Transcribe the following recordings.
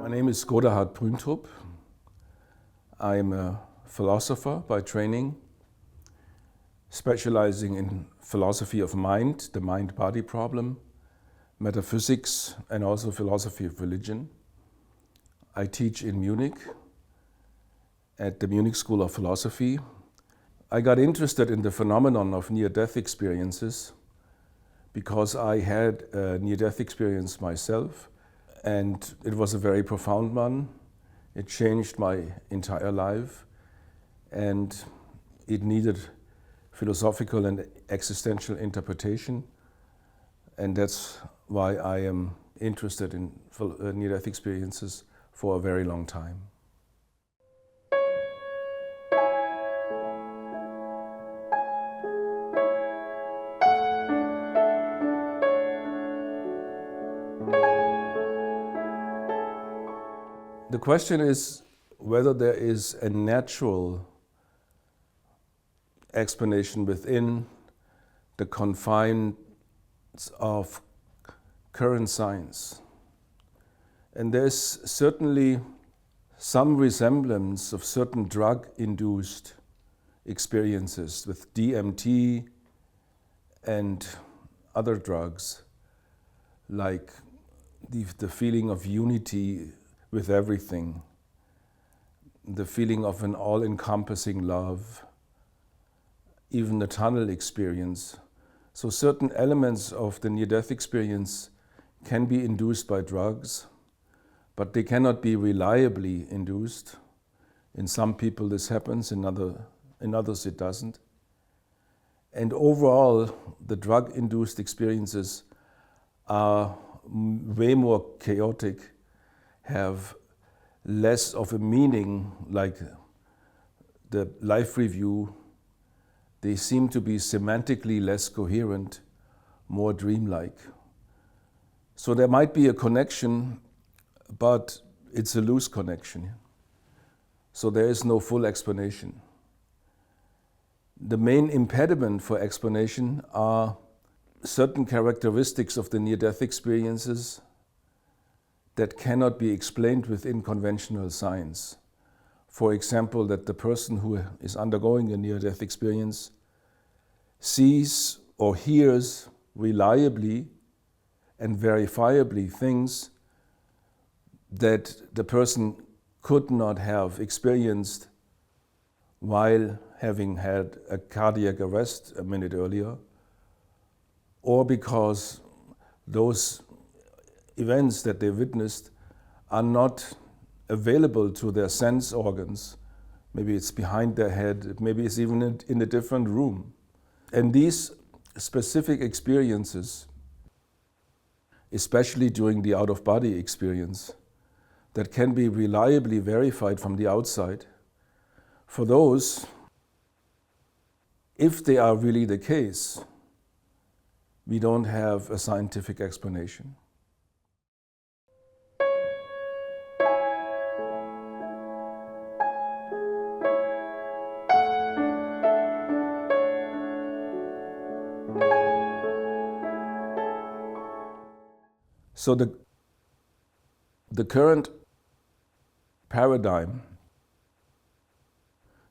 My name is Godehard Brüntrup. I'm a philosopher by training, specializing in philosophy of mind, the mind-body problem, metaphysics, and also philosophy of religion. I teach in Munich at the Munich School of Philosophy. I got interested in the phenomenon of near-death experiences because I had a near-death experience myself, and it was a very profound one. It changed my entire life, and it needed philosophical and existential interpretation, and that's why I am interested in near-death experiences for a very long time. The question is whether there is a natural explanation within the confines of current science. And there's certainly some resemblance of certain drug-induced experiences with DMT and other drugs, like the feeling of unity with everything, the feeling of an all-encompassing love, even the tunnel experience. So certain elements of the near-death experience can be induced by drugs, but they cannot be reliably induced. In some people this happens, in others it doesn't. And overall, the drug-induced experiences are way more chaotic, have less of a meaning, like the life review. They seem to be semantically less coherent, more dreamlike. So there might be a connection, but it's a loose connection. So there is no full explanation. The main impediment for explanation are certain characteristics of the near-death experiences that cannot be explained within conventional science. For example, that the person who is undergoing a near-death experience sees or hears reliably and verifiably things that the person could not have experienced while having had a cardiac arrest a minute earlier, or because those events that they witnessed are not available to their sense organs. Maybe it's behind their head, maybe it's even in a different room. And these specific experiences, especially during the out-of-body experience, that can be reliably verified from the outside, for those, if they are really the case, we don't have a scientific explanation. So the current paradigm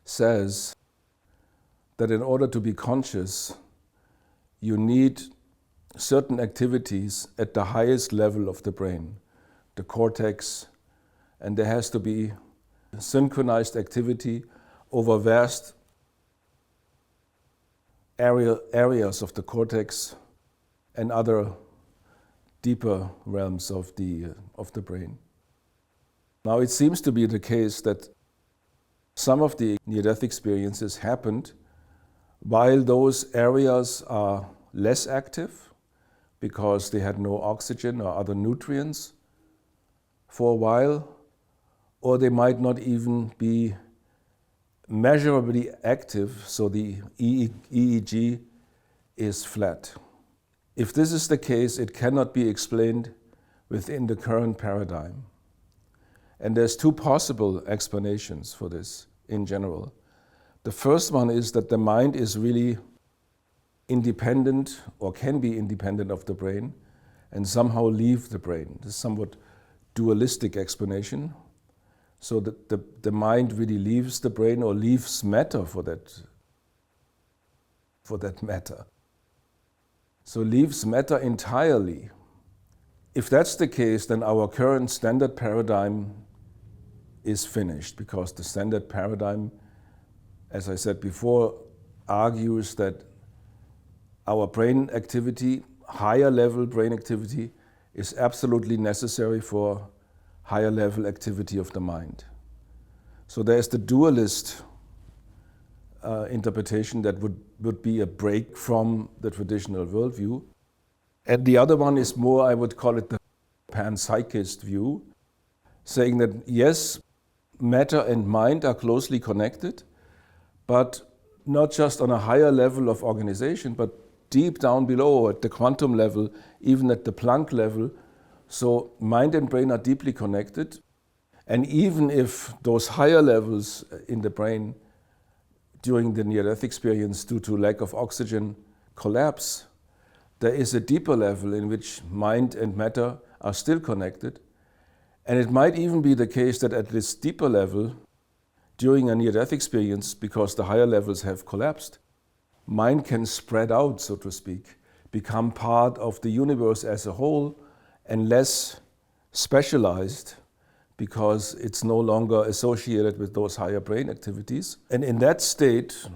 says that in order to be conscious, you need certain activities at the highest level of the brain, the cortex, and there has to be synchronized activity over vast areas of the cortex and other deeper realms of the brain. Now it seems to be the case that some of the near-death experiences happened while those areas are less active because they had no oxygen or other nutrients for a while, or they might not even be measurably active, so the EEG is flat. If this is the case, it cannot be explained within the current paradigm. And there's two possible explanations for this in general. The first one is that the mind is really independent or can be independent of the brain and somehow leave the brain. This is somewhat dualistic explanation. So that the mind really leaves the brain, or leaves matter for that matter. So leaves matter entirely. If that's the case, then our current standard paradigm is finished, because the standard paradigm, as I said before, argues that our brain activity, higher level brain activity, is absolutely necessary for higher level activity of the mind. So there's the dualist interpretation that would be a break from the traditional worldview. And the other one is more, I would call it the panpsychist view, saying that yes, matter and mind are closely connected, but not just on a higher level of organization, but deep down below, at the quantum level, even at the Planck level. So mind and brain are deeply connected. And even if those higher levels in the brain during the near-death experience, due to lack of oxygen, collapse, there is a deeper level in which mind and matter are still connected. And it might even be the case that at this deeper level, during a near-death experience, because the higher levels have collapsed, mind can spread out, so to speak, become part of the universe as a whole and less specialized, because it's no longer associated with those higher brain activities. And in that state,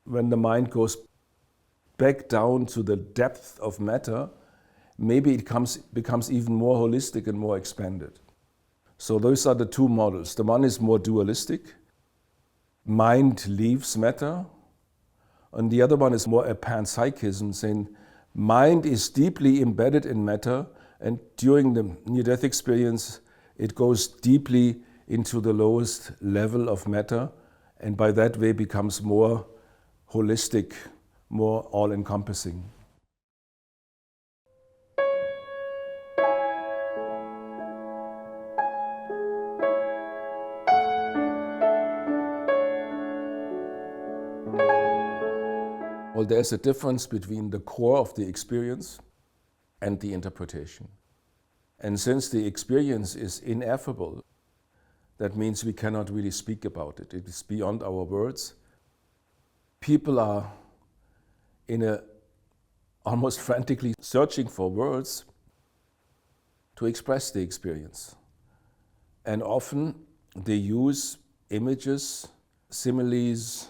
when the mind goes back down to the depth of matter, maybe it becomes even more holistic and more expanded. So those are the two models. The one is more dualistic. Mind leaves matter. And the other one is more a panpsychism, saying mind is deeply embedded in matter, and during the near-death experience, it goes deeply into the lowest level of matter, and by that way becomes more holistic, more all-encompassing. Well, there's a difference between the core of the experience and the interpretation. And since the experience is ineffable, that means we cannot really speak about it. It is beyond our words. People are almost frantically searching for words to express the experience. And often they use images, similes,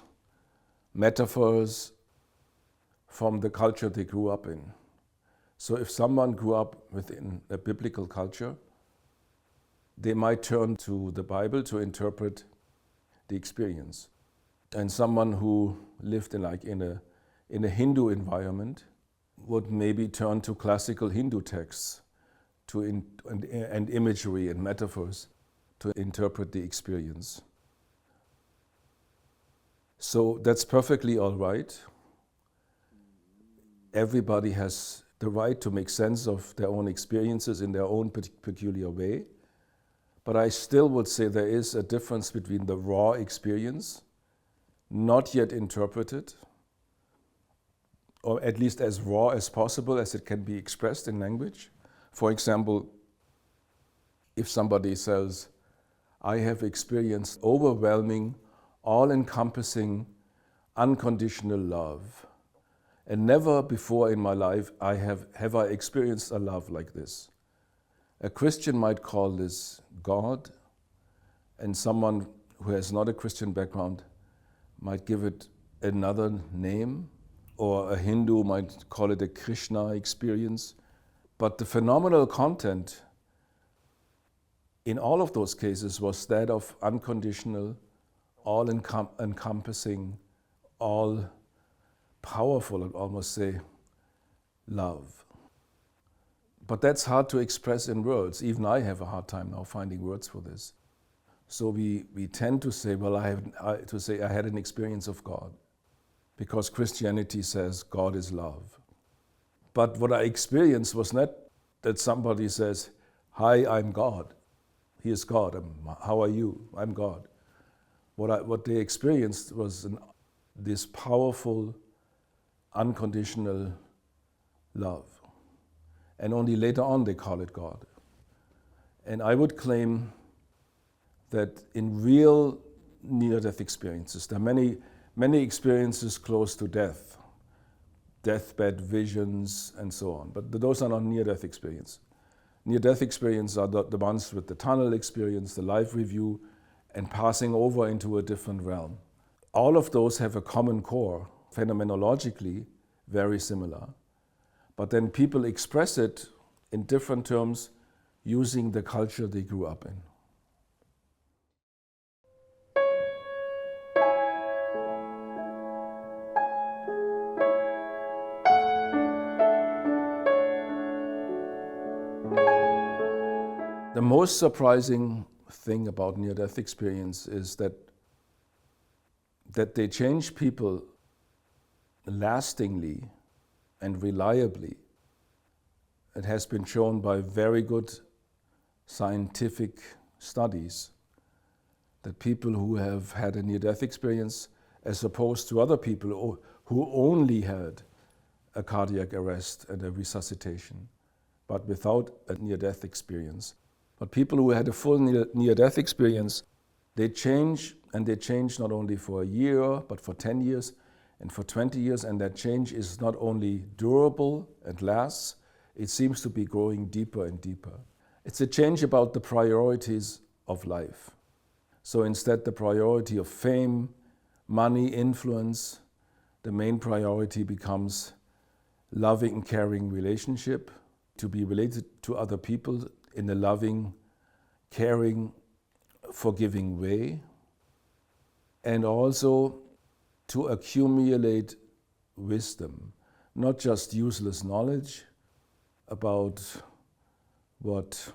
metaphors from the culture they grew up in. So if someone grew up within a biblical culture, they might turn to the Bible to interpret the experience. And someone who lived in a Hindu environment would maybe turn to classical Hindu texts and imagery and metaphors to interpret the experience. So that's perfectly all right. Everybody has the right to make sense of their own experiences in their own peculiar way. But I still would say there is a difference between the raw experience, not yet interpreted, or at least as raw as possible as it can be expressed in language. For example, if somebody says, I have experienced overwhelming, all-encompassing, unconditional love, and never before in my life have I experienced a love like this. A Christian might call this God, and someone who has not a Christian background might give it another name, or a Hindu might call it a Krishna experience. But the phenomenal content in all of those cases was that of unconditional, all-encompassing, all-powerful, I'd almost say, love. But that's hard to express in words. Even I have a hard time now finding words for this. So we tend to say, well, I had an experience of God, because Christianity says God is love. But what I experienced was not that somebody says, hi, I'm God. He is God. How are you? I'm God. What they experienced was this powerful, unconditional love. And only later on they call it God. And I would claim that in real near-death experiences, there are many experiences close to death, deathbed visions and so on, but those are not near-death experiences. Near-death experiences are the ones with the tunnel experience, the life review, and passing over into a different realm. All of those have a common core, phenomenologically very similar, but then people express it in different terms using the culture they grew up in. The most surprising thing about near-death experience is that they change people lastingly and reliably. It has been shown by very good scientific studies that people who have had a near-death experience, as opposed to other people who only had a cardiac arrest and a resuscitation, but without a near-death experience. But people who had a full near-death experience, they change, and they change not only for a year, but for 10 years and for 20 years, and that change is not only durable and lasts, it seems to be growing deeper and deeper. It's a change about the priorities of life. So instead, the priority of fame, money, influence, the main priority becomes loving, caring relationship, to be related to other people in a loving, caring, forgiving way, and also to accumulate wisdom, not just useless knowledge about what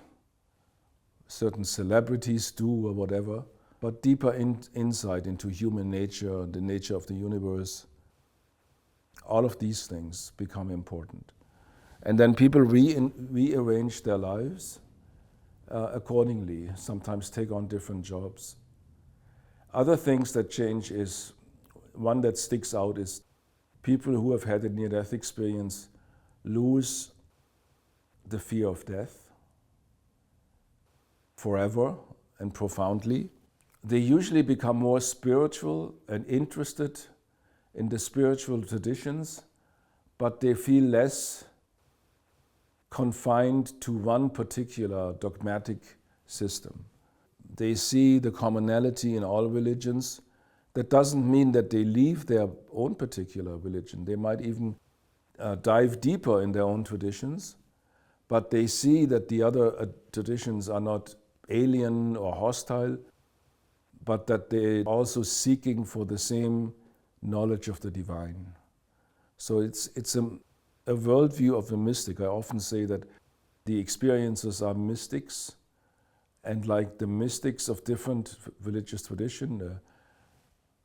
certain celebrities do or whatever, but deeper insight into human nature, the nature of the universe. All of these things become important. And then people rearrange their lives accordingly, sometimes take on different jobs. Other things that change is, one that sticks out is people who have had a near-death experience lose the fear of death forever and profoundly. They usually become more spiritual and interested in the spiritual traditions, but they feel less confined to one particular dogmatic system. They see the commonality in all religions. That doesn't mean that they leave their own particular religion. They might even dive deeper in their own traditions, but they see that the other traditions are not alien or hostile, but that they're also seeking for the same knowledge of the divine. So it's a worldview of the mystic. I often say that the experiences are mystics, and like the mystics of different religious tradition, the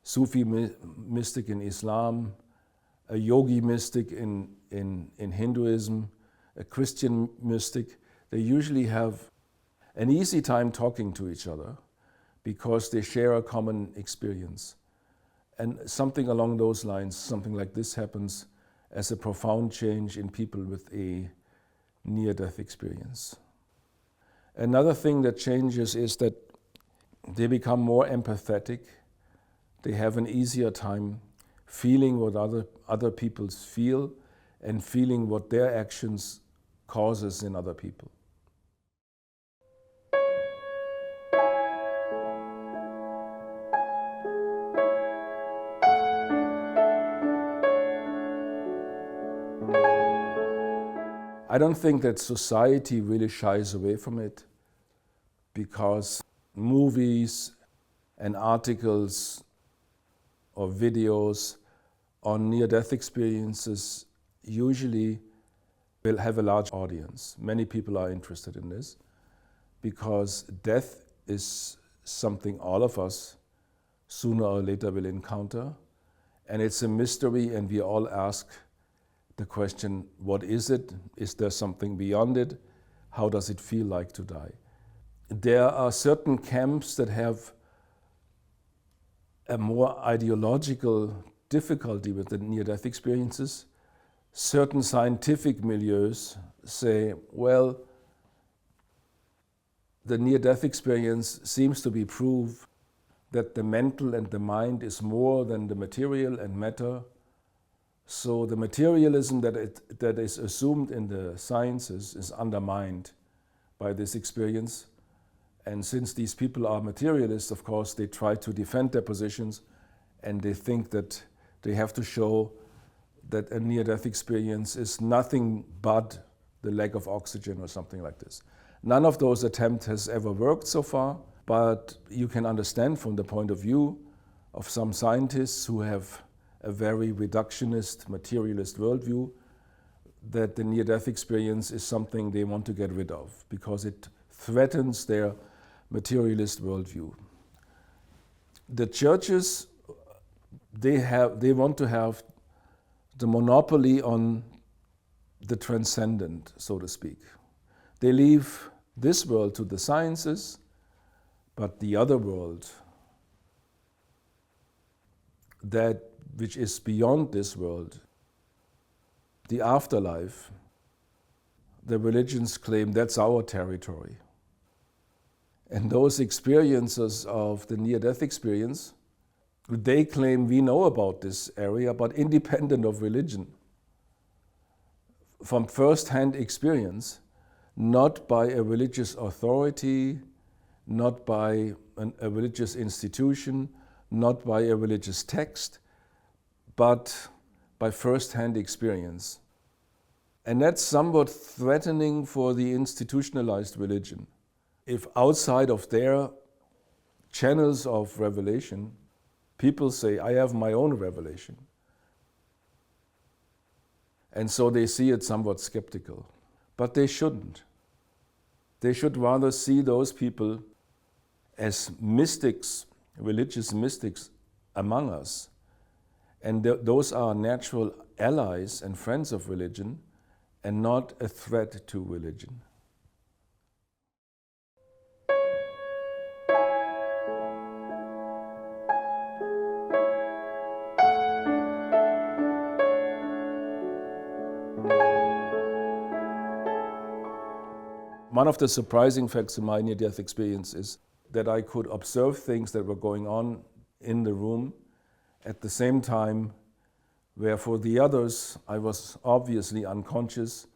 Sufi mystic in Islam, a yogi mystic in Hinduism, a Christian mystic, they usually have an easy time talking to each other because they share a common experience. And something along those lines, something like this happens as a profound change in people with a near-death experience. Another thing that changes is that they become more empathetic. They have an easier time feeling what other people feel and feeling what their actions causes in other people. I don't think that society really shies away from it, because movies and articles or videos on near-death experiences usually will have a large audience. Many people are interested in this because death is something all of us sooner or later will encounter, and it's a mystery, and we all ask the question, what is it? Is there something beyond it? How does it feel like to die? There are certain camps that have a more ideological difficulty with the near-death experiences. Certain scientific milieus say, well, the near-death experience seems to be proof that the mental and the mind is more than the material and matter. So the materialism that is assumed in the sciences is undermined by this experience. And since these people are materialists, of course, they try to defend their positions, and they think that they have to show that a near-death experience is nothing but the lack of oxygen or something like this. None of those attempts has ever worked so far, but you can understand from the point of view of some scientists who have a very reductionist, materialist worldview, that the near-death experience is something they want to get rid of because it threatens their materialist worldview. The churches, they want to have the monopoly on the transcendent, so to speak. They leave this world to the sciences, but the other world, that which is beyond this world, the afterlife, the religions claim that's our territory. And those experiences of the near-death experience, they claim we know about this area, but independent of religion, from first-hand experience, not by a religious authority, not by a religious institution, not by a religious text, but by first-hand experience. And that's somewhat threatening for the institutionalized religion. If outside of their channels of revelation, people say, I have my own revelation. And so they see it somewhat skeptical. But they shouldn't. They should rather see those people as mystics, religious mystics among us. And those are natural allies and friends of religion, and not a threat to religion. One of the surprising facts in my near-death experience is that I could observe things that were going on in the room at the same time, where for the others I was obviously unconscious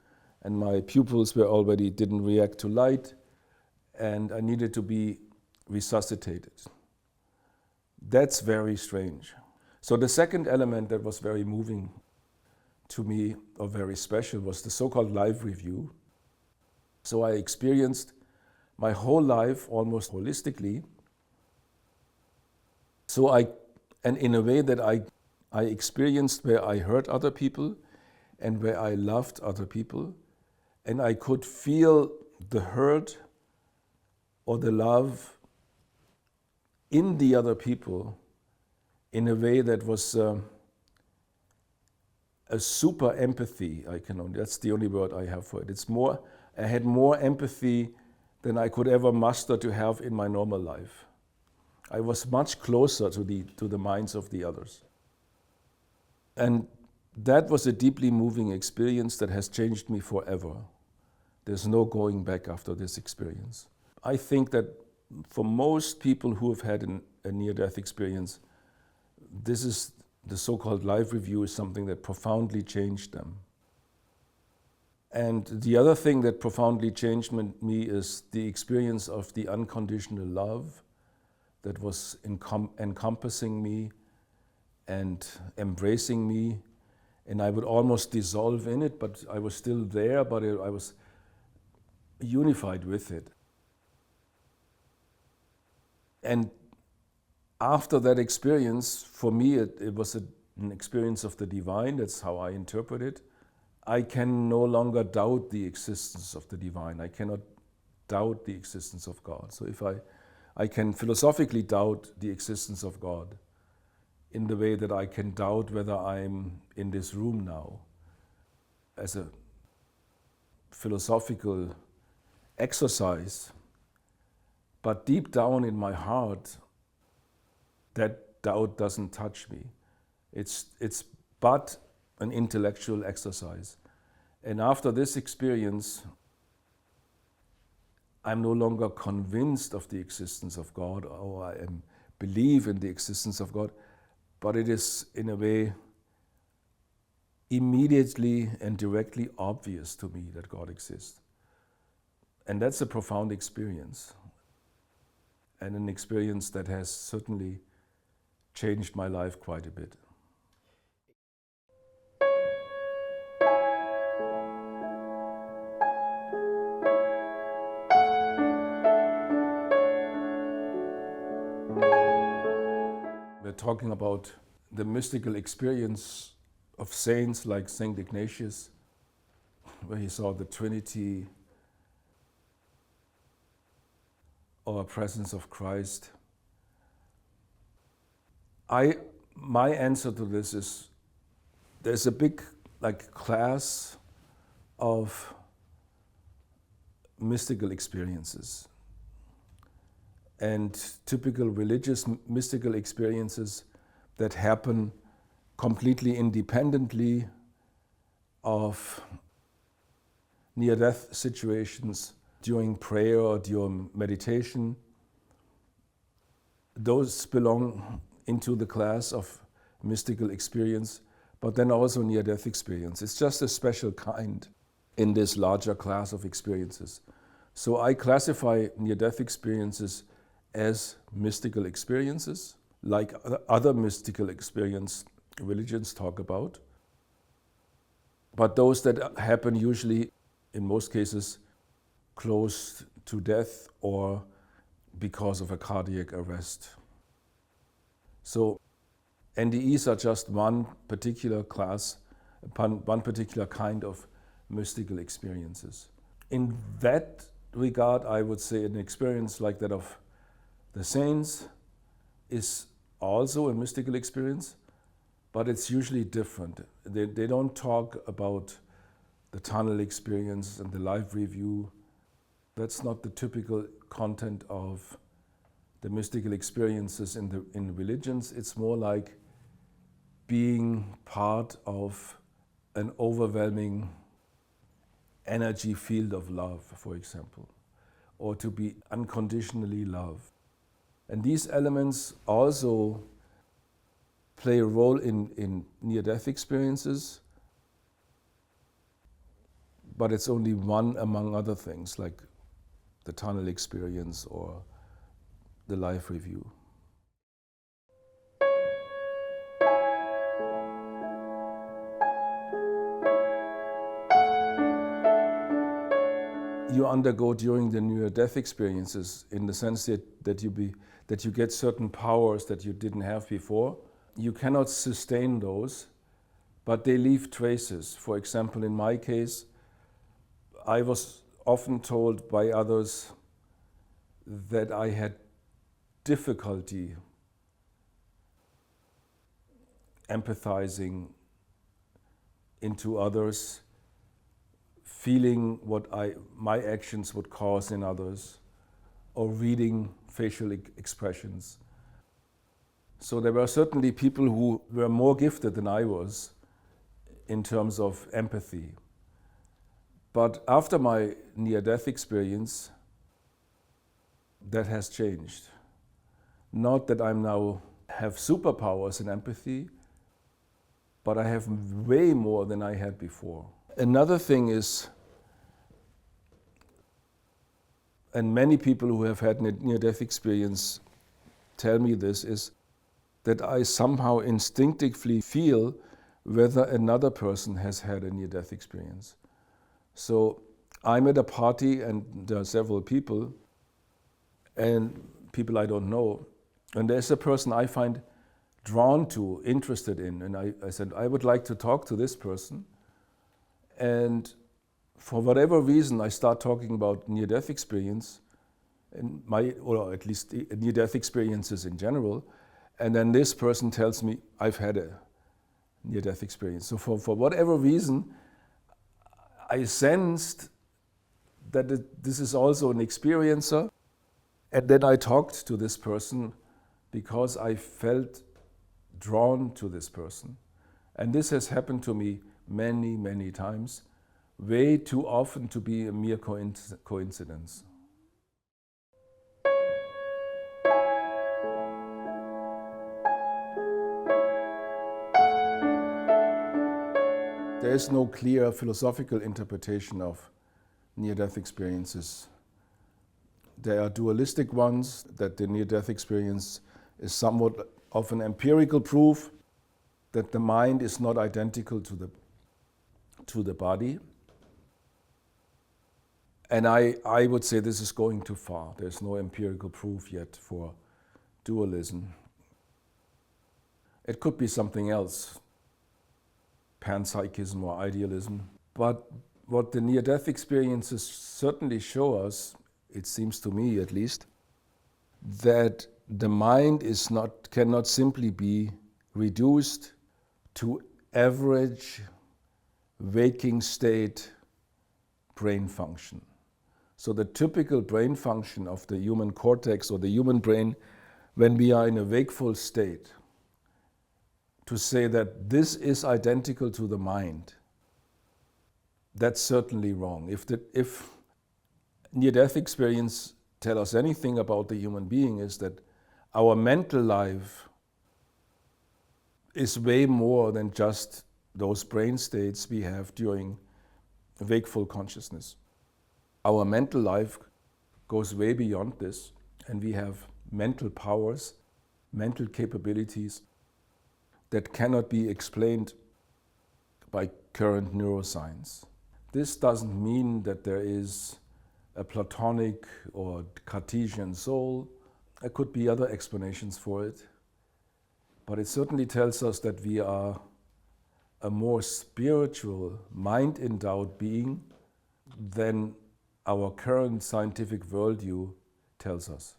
and my pupils didn't react to light, and I needed to be resuscitated. That's very strange. So the second element that was very moving to me, or very special, was the so-called life review. So I experienced my whole life almost holistically. And in a way that I experienced where I hurt other people and where I loved other people, and I could feel the hurt or the love in the other people in a way that was a super empathy. That's the only word I have for it. I had more empathy than I could ever muster to have in my normal life. I was much closer to the minds of the others. And that was a deeply moving experience that has changed me forever. There's no going back after this experience. I think that for most people who have had a near-death experience, this is the so-called life review is something that profoundly changed them. And the other thing that profoundly changed me is the experience of the unconditional love that was encompassing me and embracing me. And I would almost dissolve in it, but I was still there, but I was unified with it. And after that experience, for me, it was an experience of the divine. That's how I interpret it. I can no longer doubt the existence of the divine. I cannot doubt the existence of God. So if I can philosophically doubt the existence of God in the way that I can doubt whether I'm in this room now as a philosophical exercise, but deep down in my heart, that doubt doesn't touch me. It's but an intellectual exercise. And after this experience, I'm no longer convinced of the existence of God, or I believe in the existence of God, but it is in a way immediately and directly obvious to me that God exists. And that's a profound experience, and an experience that has certainly changed my life quite a bit. We're talking about the mystical experience of saints like Saint Ignatius, where he saw the Trinity or a presence of Christ. My answer to this is, there's a big class of mystical experiences, and typical religious mystical experiences that happen completely independently of near-death situations during prayer or during meditation. Those belong into the class of mystical experience, but then also near-death experience. It's just a special kind in this larger class of experiences. So I classify near-death experiences as mystical experiences, like other mystical experience religions talk about. But those that happen usually, in most cases, close to death or because of a cardiac arrest. So NDEs are just one particular class, one particular kind of mystical experiences. In that regard, I would say an experience like that of the saints is also a mystical experience, but it's usually different. They don't talk about the tunnel experience and the life review. That's not the typical content of the mystical experiences in religions. It's more like being part of an overwhelming energy field of love, for example, or to be unconditionally loved. And these elements also play a role in near-death experiences, but it's only one among other things, like the tunnel experience or the life review. You undergo during the near-death experiences, in the sense that you get certain powers that you didn't have before. You cannot sustain those, but they leave traces. For example, in my case, I was often told by others that I had difficulty empathizing into others, feeling what my actions would cause in others, or reading facial expressions. So there were certainly people who were more gifted than I was in terms of empathy. But after my near-death experience, that has changed. Not that I now have superpowers in empathy, but I have way more than I had before. Another thing is, and many people who have had near-death experience tell me this, is that I somehow instinctively feel whether another person has had a near-death experience. So I'm at a party and there are several people, and people I don't know, and there's a person I find drawn to, interested in, and I said, I would like to talk to this person. And for whatever reason, I start talking about near-death experience, or at least near-death experiences in general, and then this person tells me, I've had a near-death experience. So for whatever reason, I sensed that this is also an experiencer, and then I talked to this person because I felt drawn to this person. And this has happened to me many, many times, way too often to be a mere coincidence. there is no clear philosophical interpretation of near-death experiences. There are dualistic ones, that the near-death experience is somewhat of an empirical proof that the mind is not identical to the body. And I would say this is going too far. There's no empirical proof yet for dualism. It could be something else, panpsychism or idealism. But what the near-death experiences certainly show us, it seems to me at least, that the mind cannot simply be reduced to average waking state brain function. So the typical brain function of the human cortex or the human brain when we are in a wakeful state, to say that this is identical to the mind, that's certainly wrong. If near-death experience tell us anything about the human being, is that our mental life is way more than just those brain states we have during wakeful consciousness. Our mental life goes way beyond this, and we have mental powers, mental capabilities that cannot be explained by current neuroscience. This doesn't mean that there is a Platonic or Cartesian soul. There could be other explanations for it, but it certainly tells us that we are a more spiritual, mind-endowed being than our current scientific worldview tells us.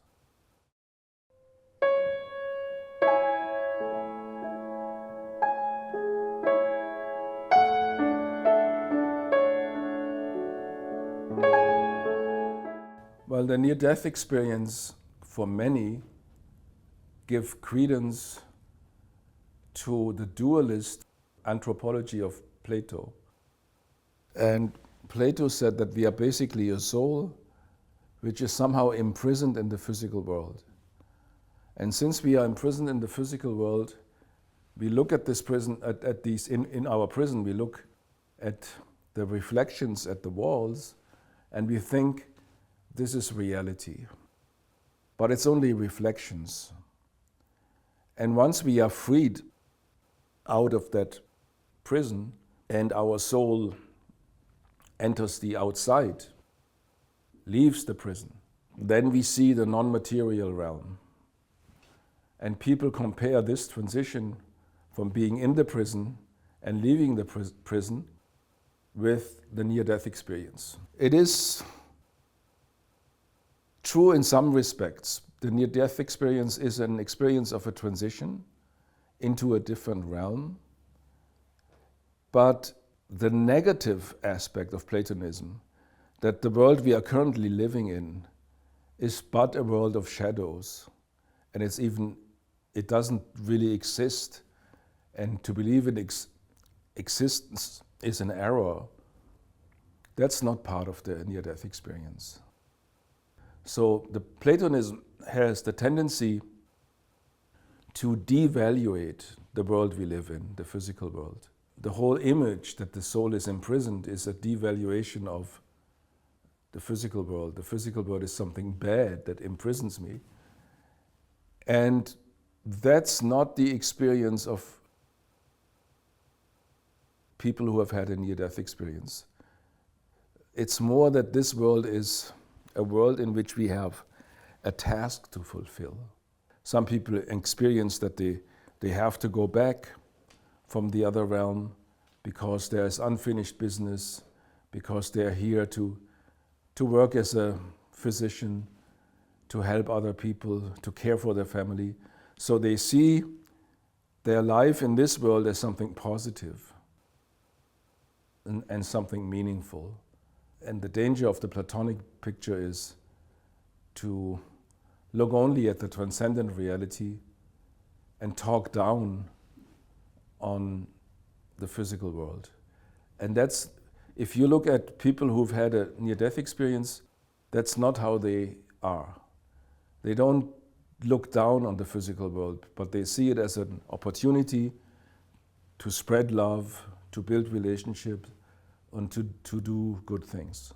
Well, the near-death experience for many give credence to the dualist anthropology of Plato. And Plato said that we are basically a soul which is somehow imprisoned in the physical world. And since we are imprisoned in the physical world, we look at this prison, at these, in our prison, we look at the reflections at the walls and we think this is reality. But it's only reflections. And once we are freed out of that prison and our soul enters the outside, leaves the prison, then we see the non-material realm. And people compare this transition from being in the prison and leaving the prison with the near-death experience. It is true in some respects. The near-death experience is an experience of a transition into a different realm. But the negative aspect of Platonism, that the world we are currently living in is but a world of shadows, and it doesn't really exist, and to believe in existence is an error. That's not part of the near-death experience. So the Platonism has the tendency to devaluate the world we live in, the physical world. The whole image that the soul is imprisoned is a devaluation of the physical world. The physical world is something bad that imprisons me. And that's not the experience of people who have had a near-death experience. It's more that this world is a world in which we have a task to fulfill. Some people experience that they have to go back from the other realm because there is unfinished business, because they are here to work as a physician, to help other people, to care for their family. So they see their life in this world as something positive and something meaningful. And the danger of the Platonic picture is to look only at the transcendent reality and talk down on the physical world. And that's, if you look at people who've had a near-death experience, that's not how they are. They don't look down on the physical world, but they see it as an opportunity to spread love, to build relationships, and to do good things.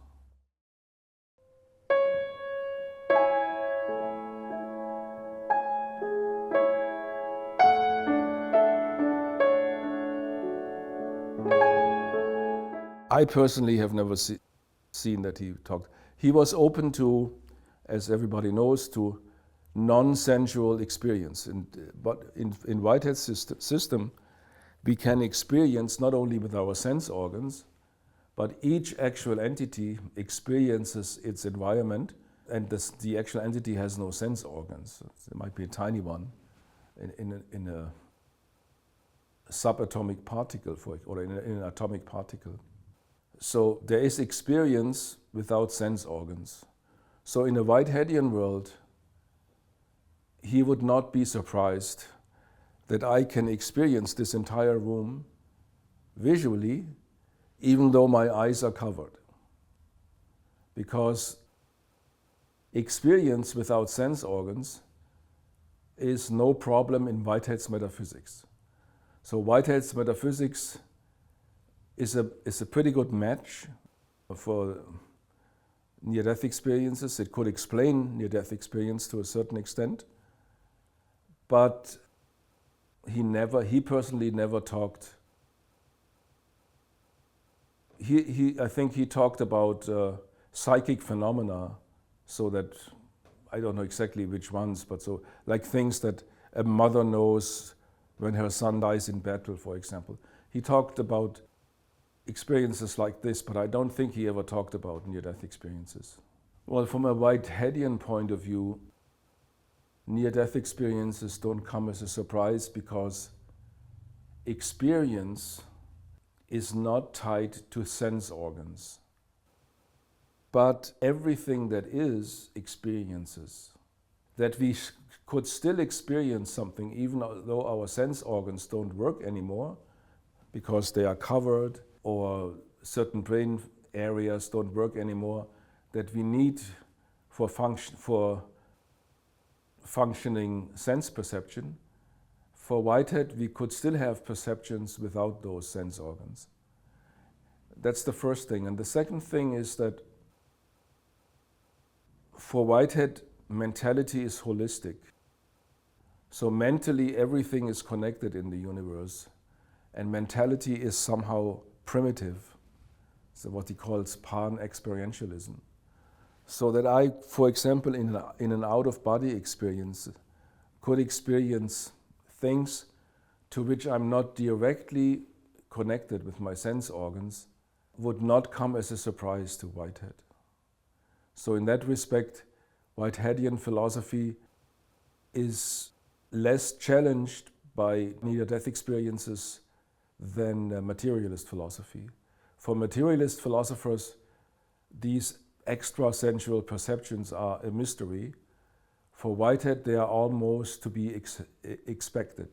I personally have never seen that he talked. He was open to, as everybody knows, to non-sensual experience. But in Whitehead's system, we can experience not only with our sense organs, but each actual entity experiences its environment, and the actual entity has no sense organs. It might be a tiny one in a subatomic particle, or in an atomic particle. So there is experience without sense organs. So in a Whiteheadian world, he would not be surprised that I can experience this entire room visually, even though my eyes are covered. Because experience without sense organs is no problem in Whitehead's metaphysics. So Whitehead's metaphysics is a pretty good match for near-death experiences. It could explain near-death experience to a certain extent, but he personally never talked. I think he talked about psychic phenomena, so that, I don't know exactly which ones, but so like things that a mother knows when her son dies in battle, for example. He talked about experiences like this, but I don't think he ever talked about near-death experiences. Well, from a Whiteheadian point of view, near-death experiences don't come as a surprise, because experience is not tied to sense organs. But everything that is experiences, that we could still experience something even though our sense organs don't work anymore because they are covered, or certain brain areas don't work anymore, that we need for functioning sense perception. For Whitehead, we could still have perceptions without those sense organs. That's the first thing. And the second thing is that for Whitehead, mentality is holistic. So mentally, everything is connected in the universe, and mentality is somehow primitive. So what he calls pan-experientialism. So that I, for example, in an out-of-body experience, could experience things to which I'm not directly connected with my sense organs, would not come as a surprise to Whitehead. So in that respect, Whiteheadian philosophy is less challenged by near-death experiences than materialist philosophy. For materialist philosophers, these extra-sensual perceptions are a mystery. For Whitehead, they are almost to be expected.